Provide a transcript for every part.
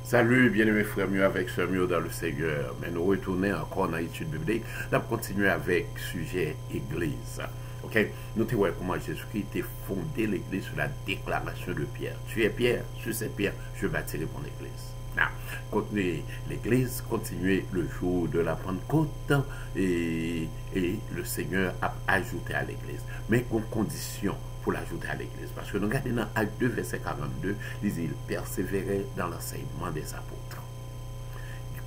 Salut, bien-aimés frères mieux avec sœurs mieux dans le Seigneur. Mais nous retournons encore dans l'étude biblique. Nous continuons avec le sujet Église. Ok? Nous te voyons comment Jésus-Christ a fondé l'Église sur la déclaration de Pierre. Tu es Pierre, sur cette pierre, je bâtirai mon Église. L'Église continuait le jour de la Pentecôte et le Seigneur a ajouté à l'Église. Mais comme condition pour l'ajouter à l'Église. Parce que nous regardons dans Acte 2, verset 42, il dit, il persévérait dans l'enseignement des apôtres.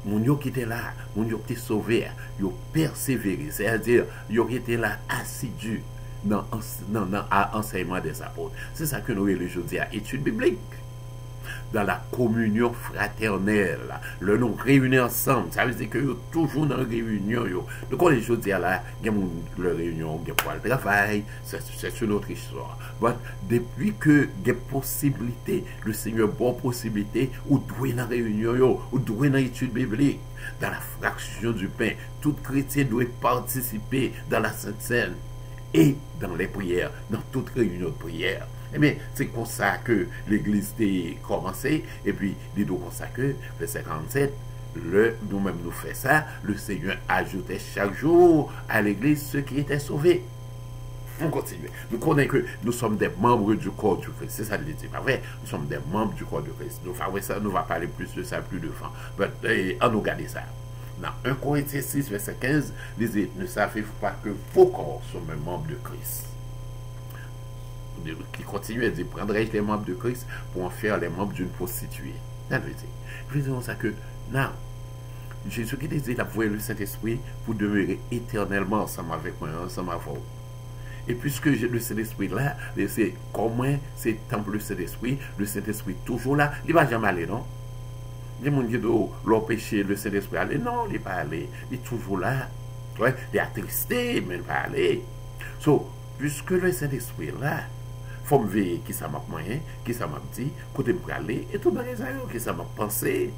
Moun yo qui était là, moun yo qui était sauvé, yo persévéré, c'est-à-dire, yo qui était là assidu dans l'enseignement des apôtres. C'est ça que nous aujourd'hui à étude biblique. Dans la communion fraternelle, le nous réunir ensemble, ça veut dire que yo toujours dans la réunion. Donc on est aujourd'hui là, il y a la réunion, il y a pour le travail, c'est une autre histoire. Mais depuis que il y a possibilité, le Seigneur bon possibilité, ou doué dans la réunion, ou doué dans l'étude biblique, dans la fraction du pain, tout chrétien doit participer dans la Sainte Seine et dans les prières, dans toute réunion de prière. Eh bien, c'est comme ça que l'Église a commencé, et puis, il est comme ça que, verset 47, nous-mêmes nous faisons ça, le Seigneur ajoutait chaque jour à l'Église ceux qui étaient sauvés. On continue. Nous connaissons que nous sommes des membres du corps du Christ. C'est ça le dit, pas vrai? Nous sommes des membres du corps du Christ. Nous allons parler plus de ça plus devant. On nous garde ça. Dans 1 Corinthiens 6, verset 15, il dit, ne savez-vous pas que vos corps sont des membres de Christ? Qui continue à dire, prendrai-je les membres de Christ pour en faire les membres d'une prostituée? Ça veut dire, je veux dire ça que, non, Jésus qui dit, il a voué le Saint-Esprit pour demeurer éternellement ensemble avec moi, ensemble avec vous. Et puisque le Saint-Esprit là, c'est comment c'est temple le Saint-Esprit toujours là, il ne va jamais aller, non? Les gens qui disent, leur péché, le Saint-Esprit aller, non, il ne va pas aller, il est toujours là. Ouais, il est attristé, mais il ne va pas aller. So, puisque le Saint-Esprit là, il faut me veiller qui ça m'a moyen, qui ça m'a dit, côté me aller, et tout le monde qui ça m'a pensé.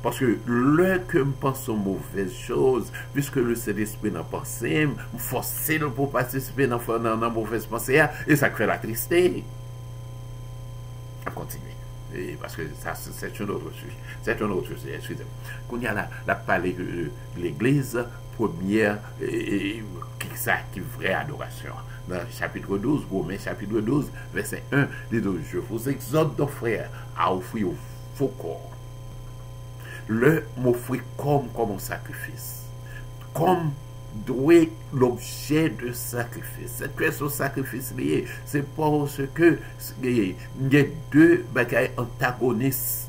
Parce que le que me pense aux mauvaises choses, puisque le Saint-Esprit n'a pas pensé, me forcer pour participer dans la mauvaise pensée, et ça crée la tristesse. On continue. Et parce que ça, c'est un autre sujet. C'est un autre sujet, excusez-moi. Quand il y a la parler de l'Église, première, qui vraie adoration. Dans le chapitre 12, Romains chapitre 12, verset 1, les deux, je vous exhorte donc, frères, à offrir vos corps. M'offrir comme un sacrifice. Comme doué l'objet de sacrifice. Cette question de sacrifice liée, c'est parce que il y a deux bagailles antagonistes.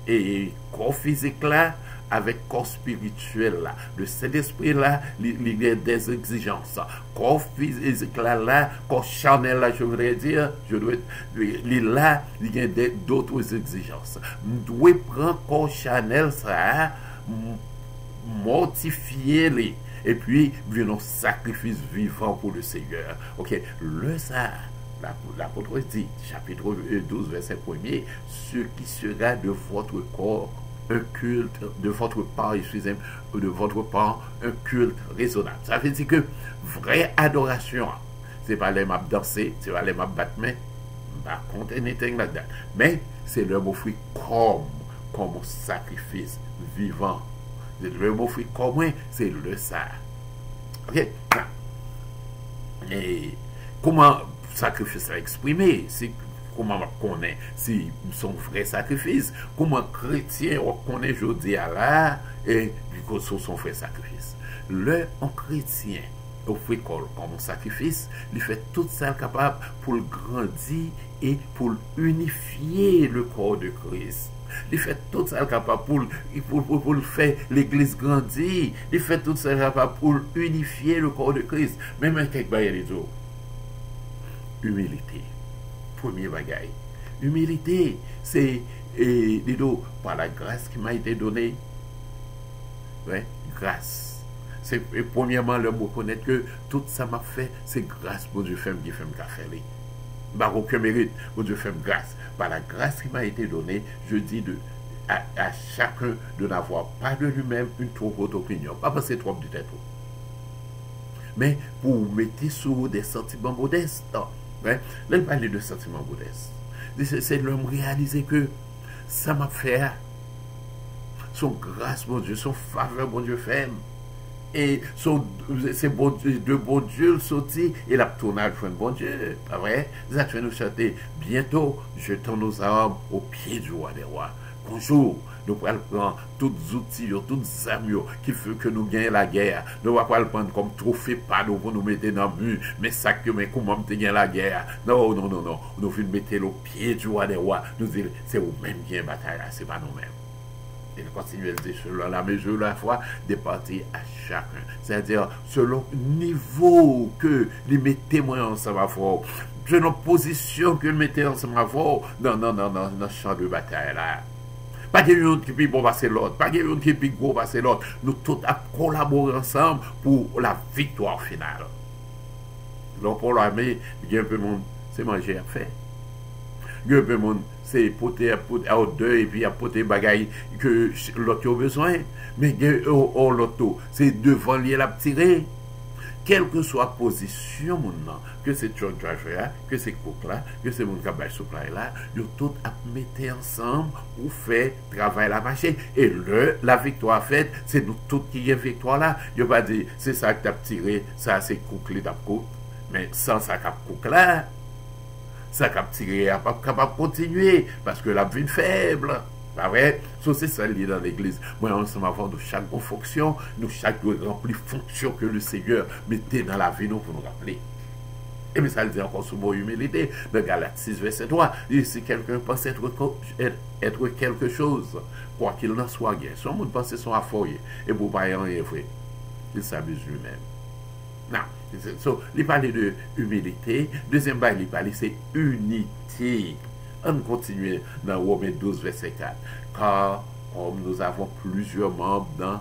Et corps physique là, avec corps spirituel là. Le Saint-Esprit là, il y a des exigences. Corps physique là, corps charnel là, je voudrais dire, il y a d'autres exigences. Nous devons prendre corps charnel ça, mortifier les. Et puis, venons sacrifice vivant pour le Seigneur. Ok, l'apôtre dit, chapitre 12, verset 1er, ce qui sera de votre corps un culte, de votre part, excusez-moi, de votre part, un culte raisonnable. Ça veut dire que vraie adoration, c'est pas les maps danser, c'est pas les maps battre main, pas contre anything like that. Mais c'est le mot fruit comme un sacrifice vivant. Le mot fruit commun, c'est le ça. Ok? Et comment sacrifice est exprimé? C'est comment on connaît si son vrai sacrifice? Comment chrétien on connaît aujourd'hui là et sur son vrai sacrifice? Un chrétien offre comme un sacrifice, il fait tout ça capable pour le grandir et pour unifier le corps de Christ. Il fait tout ça capable pour faire l'église grandir. Il fait tout ça capable pour unifier le corps de Christ. Même avec quelques bagailles les autres. Humilité. Premier bagaille. Humilité, c'est par la grâce qui m'a été donnée. Ouais, grâce. C'est premièrement le mot connaître que tout ça m'a fait, c'est grâce pour Dieu fait qui fait me faire. Par aucun mérite, pour Dieu fait grâce. Par la grâce qui m'a été donnée, je dis à chacun de n'avoir pas de lui-même une trop haute opinion. Pas parce que c'est trop du tête. Mais pour mettre sur des sentiments modestes. Ouais, là, il parle de sentiments modestes. C'est l'homme réaliser que ça m'a fait, son grâce, mon Dieu, son faveur, mon Dieu, fait. Et c'est bon, de bon Dieu le sorti et la tournage fait bon Dieu. Pas vrai? Ça fait nous chanter. Bientôt, jetons nos armes au pied du roi des rois. Bonjour. Nous allons prendre tous les outils, toutes les armes qui font que nous gagnons la guerre. Nous allons pas le prendre comme trophée pas nous pour nous mettre dans le but. Mais ça que, mais comment tu gagnes la guerre? Non, non, non, non. Nous voulons mettre au pied du roi des rois. Nous disons, c'est vous-même qui gagnez la bataille, c'est pas nous-mêmes. Et nous continuons à dire selon la mesure de la foi départir à chacun. C'est-à-dire selon le niveau que les mettez moi ensemble à fort, selon la position que les mettez ensemble à fort dans le champ de bataille là. Pas de une qui peut bon passer l'autre, pas de une qui peut gros passer l'autre. Nous tous à collaborer ensemble pour la victoire finale. Donc pour l'armée, il y a un peu de monde, c'est manger à faire. Il y a un peu de monde, c'est porter à deux et puis à porter bagaille que l'autre a besoin. Mais l'autre, c'est devant lui la tirer. Quelle que soit la position, que c'est John Driver, que c'est Cook là, que c'est mon cabane supply là, ils tous à mettre ensemble pour faire travail la machine. Et la victoire faite, c'est nous tous qui avons victoire là. Il ne pas dire, c'est ça que tu as tiré, ça c'est Cook là, mais sans ça Cook là, ça cap tiré n'est pas capable de continuer parce que la vie est faible. Pas vrai? C'est ça lié dans l'église. Moi, ensemble avant de chaque bonne fonction, nous chaque doit remplir fonction que le Seigneur mettait dans la vie nous pour nous rappeler. Et bien ça le dit encore sous mot humilité. Dans Galates 6, verset 3, dit si quelqu'un pense être quelque chose, quoi qu'il en soit bien, son monde pense son affoyé, et pour pas y rien vrai, il s'abuse lui-même. Non. Il parlait de humilité. Deuxième bail, il parlait c'est unité. On continue dans Romains 12, verset 4. Car comme nous avons plusieurs membres dans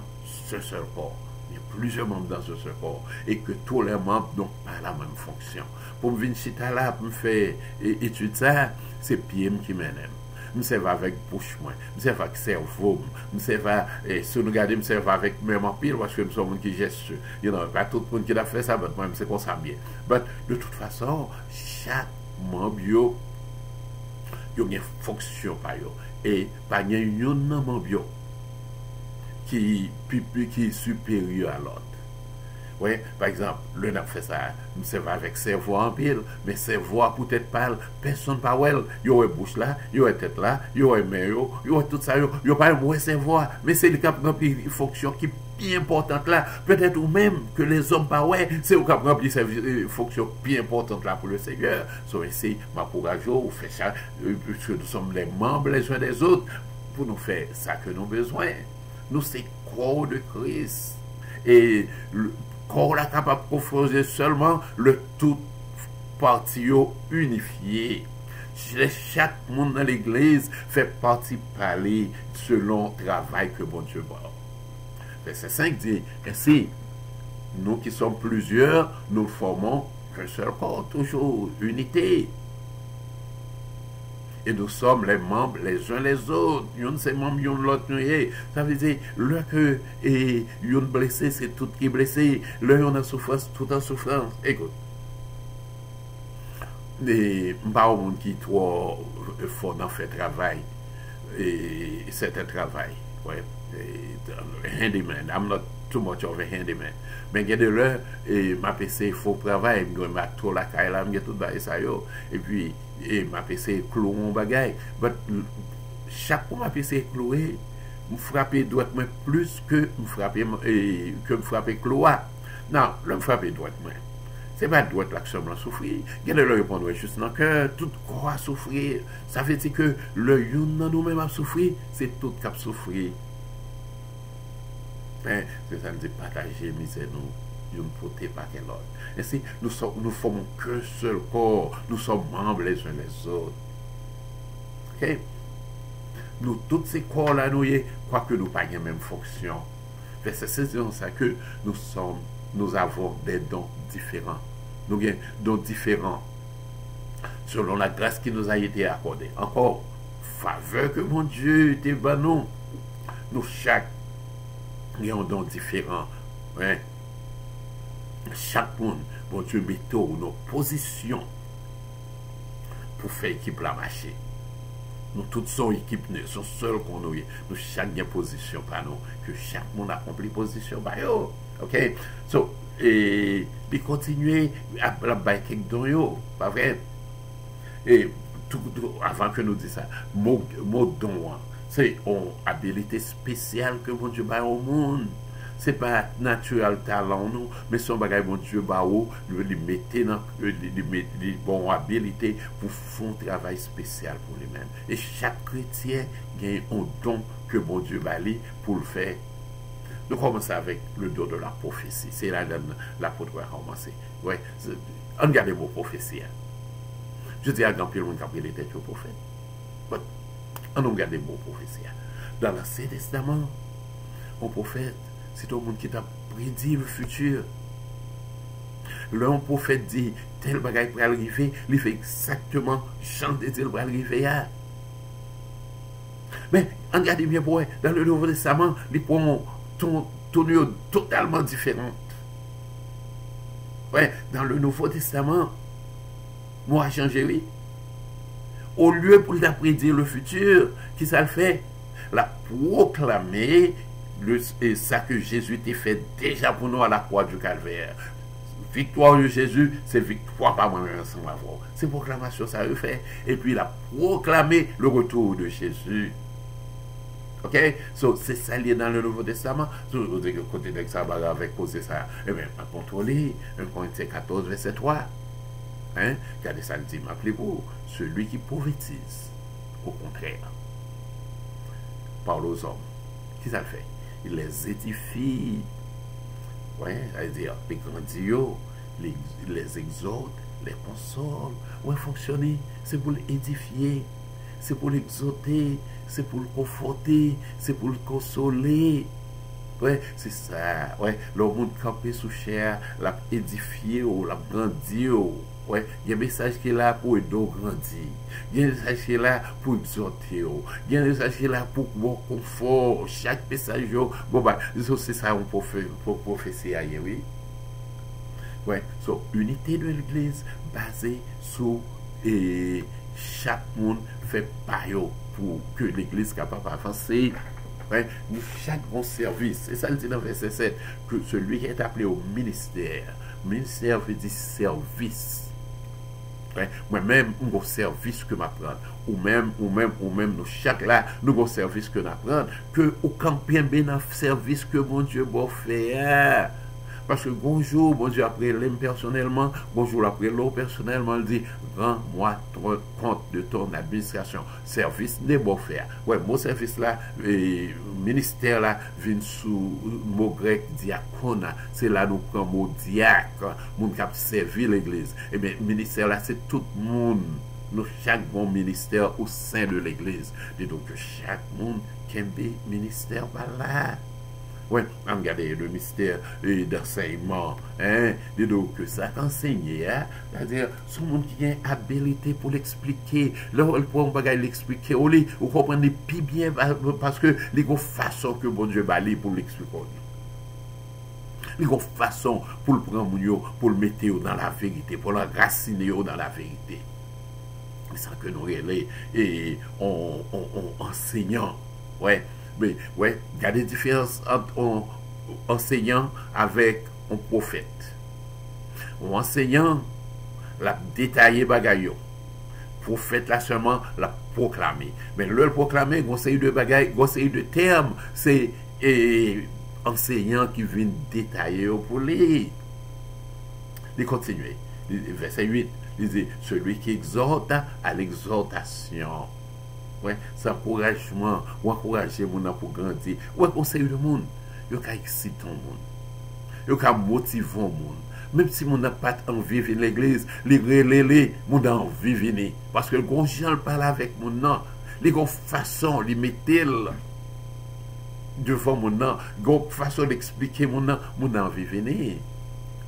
ce seul corps, il y a plusieurs membres dans ce seul corps, et que tous les membres n'ont pas la même fonction. Pour me venir chita là, pour me faire étude ça, c'est pied qui m'aime. Je me serve avec bouche, je me serve avec cerveau, je me serve, si nous regardons, je me serve avec même en pile, parce que je suis un monde qui geste. Il n'y a pas tout le monde qui a fait ça, mais moi, c'est comme ça bien. Mais de toute façon, chaque membre, il y a une fonction par eux. Et pas une membre qui est supérieur à l'autre. Oui, par exemple, le n'a fait ça, je va avec cerveau en pile, mais cerveau peut-être parle, personne pas well, il y a bouche là, il y a tête là, il y a main, il y a tout ça, il y a pas un mauvais cerveau, mais c'est le cap remplir une fonction qui est bien importante là, peut-être ou même que les hommes pas ouais, c'est au cap remplir cette fonction bien importante là pour le Seigneur. So ici, m'encourage ou fait ça, puisque nous sommes les membres les uns des autres, pour nous faire ça que nous avons besoin. Nous c'est corps de Christ. Et le corps là capable de proposer seulement le tout parti unifié. Chaque monde dans l'église fait partie parler selon le travail que bon Dieu voit. Verset 5 dit, ainsi, nous qui sommes plusieurs, nous formons qu'un seul corps, toujours unité. Et nous sommes les membres les uns les autres. Nous sommes membres l'autre. Ça veut dire, là que nous blessé, c'est tout qui est blessé. Là on a souffrance, tout en souffrance. Écoute. Et pas au monde qui est trop fort dans fait travail. Et c'est un travail. Ouais. Handyman. I'm not too much of a handyman. Mais il y a de l'heure, et ma PC, il faut travailler. Je mets tout la caille là, je tout ça. Et puis, ma PC clou mon bagage. Mais chaque fois ma PC cloué, je frappe droite plus que je frappe clou. Non, je frappe droite. C'est pas droite là que je suis souffrir. Il y a de l'heure, répondre juste dans le cœur, tout corps a souffrir. Ça veut dire que le yon dans nous-mêmes a souffrir, c'est tout qui a souffrir. C'est ça, nous dit partager misère nous ne portez pas quel autre. Ainsi, nous formons qu'un seul corps, nous sommes membres les uns les autres. Ok? Nous, tous ces corps-là, quoique nous n'ayons pas la même fonction. C'est ça que nous avons des dons différents. Nous avons des dons différents selon la grâce qui nous a été accordée. Encore, faveur que mon Dieu te donne nous chaque il y a un don différent. Hein? Chaque monde, bon Dieu, met nos positions pour faire équipe la marcher. nous tous sommes équipe, nous sommes seuls qu'on nous, nous chaque bien position par nous, que chaque monde accomplit position par eux. OK? So, et puis continuer à la bailler dans yo, pas vrai? Et avant que nous disions ça, mot don, c'est une habilité spéciale que mon Dieu bat au monde. C'est pas naturel talent nous, mais son bagage mon Dieu bat au, lui mettre dans les bonnes habilités pour faire un travail spécial pour lui-même. Et chaque chrétien gagne un don que mon Dieu bat pour le faire. Nous commençons avec le don de la prophétie. C'est là que l'apôtre a commencé. Ouais, on regarde le mot prophétie. Je dis à grand pile, on a les têtes au prophète. On regarde le mot prophétie. Dans l'Ancien Testament, un prophète, c'est un monde qui t'a prédit le futur. Le prophète dit, tel bagage pour arriver, il fait exactement chanter tel pour arriver. Mais regardez bien pour dans le Nouveau Testament, ils prennent tournure totalement différente. Ouais, dans le Nouveau Testament, moi a changé, oui. Au lieu pour la prédire le futur, qui ça le fait? La proclamer ça que Jésus t'a fait déjà pour nous à la croix du Calvaire. Victoire de Jésus, c'est victoire par moi ensemble avoir. C'est proclamation, ça le fait. Et puis la proclamer le retour de Jésus. OK? So, c'est ça lié dans le Nouveau Testament. Vous dites que côté de ça, avec poser ça, eh bien, pas contrôler. 1 Corinthiens 14, verset 3. Hein? Regardez ça, dit, rappelez-vous, celui qui prophétise, au contraire, parle aux hommes. Qui ça le fait? Il les édifie. Ouais, c'est-à-dire, les grandis, les exhorte, les console. Ouais, fonctionner, c'est pour l'édifier, c'est pour l'exhorter, c'est pour le conforter, c'est pour le consoler. Ouais, c'est ça. Ouais, le monde campé sous chair, l'a édifié ou l'a grandi. Ouais, il y a un message qui est là pour aider grandir. Il y a un message qui est là pour exhorter. Il y a un message qui est là pour bon confort. Chaque message, bon, bah, c'est ça pour prophétie, oui. Ouais, so, unité de l'église basée sur chaque monde fait payo pour que l'église soit capable d'avancer. Ouais, nous, chaque bon service, et ça le dit dans verset 7, que celui qui est appelé au ministère, ministère veut dire service. Ouais, moi-même, un service que m'apprendre, ou même, nous, chaque là, nous avons service que m'apprendre, que aucun bien dans service que mon Dieu va faire. Parce que bonjour, bon Dieu après l'aime personnellement, bonjour après l'eau personnellement, il dit, rends-moi compte de ton administration. Service n'est pas faire. Ouais, mon service là, ministère là, vient sous mot grec diacona. C'est là nous prenons mot diacre, moun qui a servi l'église. Eh bien, ministère là, c'est tout le monde. Nous, chaque bon ministère au sein de l'église. Et donc, chaque monde qui aime ministère par là. Oui, regardez le mystère d'enseignement, hein, donc ça enseigner, hein, c'est-à-dire, ce monde qui a une habilité pour l'expliquer, là, on peut l'expliquer, on comprend plus bien parce que les façons que bon Dieu va pour l'expliquer. Les façons pour le prendre, pour le mettre dans la vérité, pour l'enraciner dans la vérité. C'est ça que nous relais et on enseignant, ouais. Mais, ouais, il y a des différences entre un enseignant avec un prophète. Un enseignant, la détaillé bagaille. Prophète, là seulement, la proclamer. Mais le proclamer, il y a de bagaille, il de termes, c'est enseignant qui vient détailler pour les. Il continue. Verset 8, il dit, celui qui exhorte à l'exhortation. Ouais, c'est encouragement, ou encourager mon pour grandir, ou conseiller le monde, il y a exciter le monde, il y a motiver le monde. Même si mon n'a pas envie de venir à l'église, les mon a envie de venir. Parce que le grand Jean parle avec mon nom, les grandes façons, les mettez devant mon nom, les grandes façons d'expliquer mon nom, mon a envie de venir.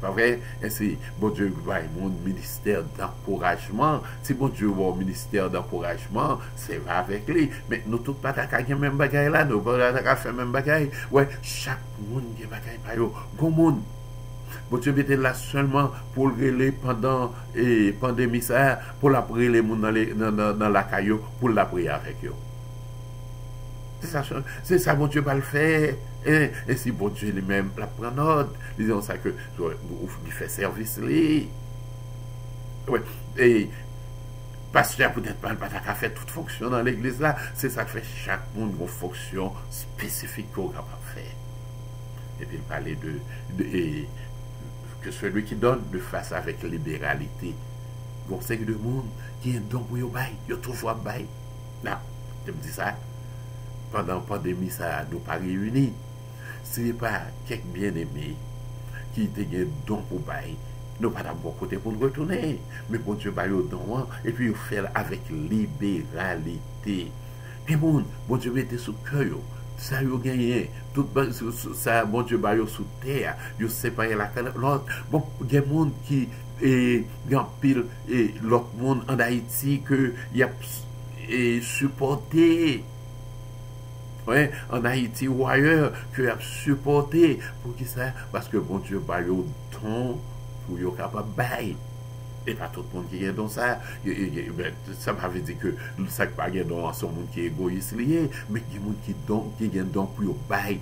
Pas vrai? Et c'est bon Dieu va mon ministère d'encouragement. Si bon Dieu va au ministère d'encouragement, c'est va avec lui. Mais nous tous pas d'accord avec même bagaille là, nous pas d'accord faire même bagaille. Ouais, chaque monde qui bagaille pas yo, bon monde. Bon Dieu était là seulement pour le relais pendant la pandémie, ça, pour la prier les gens dans la caillou, pour la prier avec eux. C'est ça, bon Dieu va le faire. Et si bon Dieu lui-même la prend note, disons ça que il fait service lui. Ouais. Et pasteur peut-être pas faire toute fonction dans l'église là, c'est ça que fait chaque monde une fonction spécifique qu'on capable faire. Et puis il parlait que celui qui donne de face avec libéralité. Bon, c'est que de monde qui est don pour yo bail, yo toujours bail. Là, je me dis ça. Pendant la pandémie, ça nous pas réunis. Ce n'est pas quelques bien-aimés qui te gagnent don pour bail. Nous pas bon côté pour nous retourner. Mais bon Dieu, bail au don, et puis il fait avec libéralité. Et bon Dieu mettez sous cœur. Ça y a gagné, tout ça, bon Dieu, bah, sous terre, yo séparé la l'autre. Bon, il y a des gens qui, en pile, l'autre monde en Haïti, que y a supporté, ouais, en Haïti ou ailleurs, que y a supporté, pour qui ça? Parce que bon Dieu, bah, yo don, pour yo capable bail. Et pas tout le monde qui est dans ça. Ça ne veut dire que ça ne pas dans son monde qui est égoïste lié, mais il y a des gens qui ont don pour bail,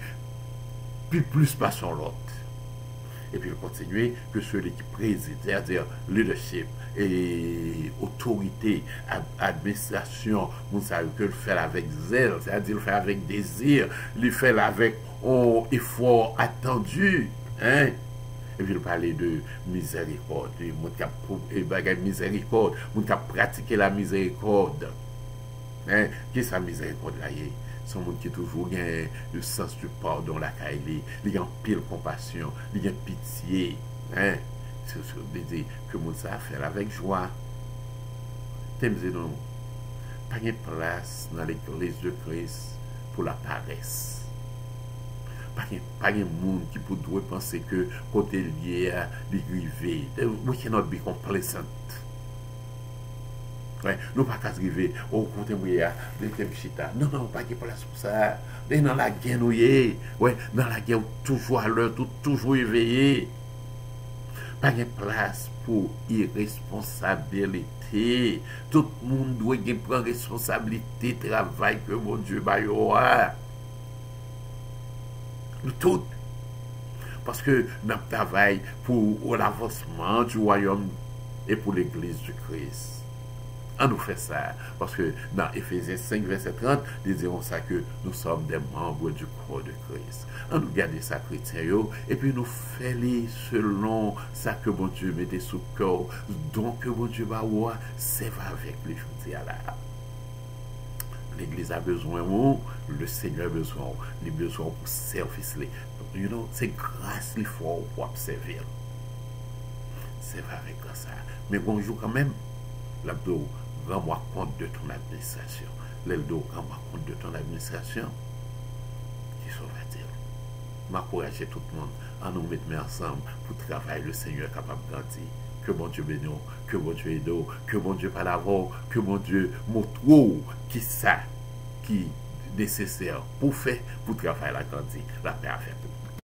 puis plus pas sur l'autre. Et puis il continue que celui qui préside, c'est-à-dire leadership et autorité, administration, on sait que le fait avec zèle, c'est-à-dire le fait avec désir, le fait avec effort attendu, hein. Et puis il parlait de miséricorde, de miséricorde, de pratiquer la miséricorde. Hein? Qu'est-ce que la miséricorde là? C'est un monde qui toujours a le sens du pardon, la caille, il a pile compassion, il a pitié. Hein? C'est ce que dire que le monde ça faire avec joie. T'aimes non? Pas de place dans l'église de Christ pour la paresse. Pas de monde qui pourrait penser que côté lié à l'arrivée. We cannot be complacent. Ouais, nous pas qu'à arriver au côté moyen de Temchita. Non, pas de place pour ça. Et dans la guerre, ouais, dans la guerre, toujours à l'heure, toujours éveillé. Pas de place pour irresponsabilité. Tout le monde doit prendre responsabilité, travail que mon Dieu va y avoir. Tout. Parce que nous travaillons pour l'avancement du royaume et pour l'église du Christ. On nous fait ça. Parce que dans Éphésiens 5, verset 30, nous disons ça que nous sommes des membres du corps de Christ. On nous garde ça chrétien et puis nous faisons selon ça que bon Dieu mettait sous cœur. Donc bon Dieu va voir, c'est avec les choses à la. L'église a besoin, le Seigneur a besoin, il a besoin pour servir. You know, c'est grâce qu'il faut pour observer. C'est vrai comme ça. Mais bonjour quand même, l'abdo, rends-moi compte de ton administration. L'abdo, rends-moi compte de ton administration. Qui sauva-t-il? M'encourager tout le monde à nous mettre ensemble pour travailler le Seigneur capable de grandir. Que bon Dieu bénisse, que bon Dieu aide, que bon Dieu parle avant, que bon Dieu montre qui ça qui est nécessaire pour faire, pour travailler la grandir, la paix à faire.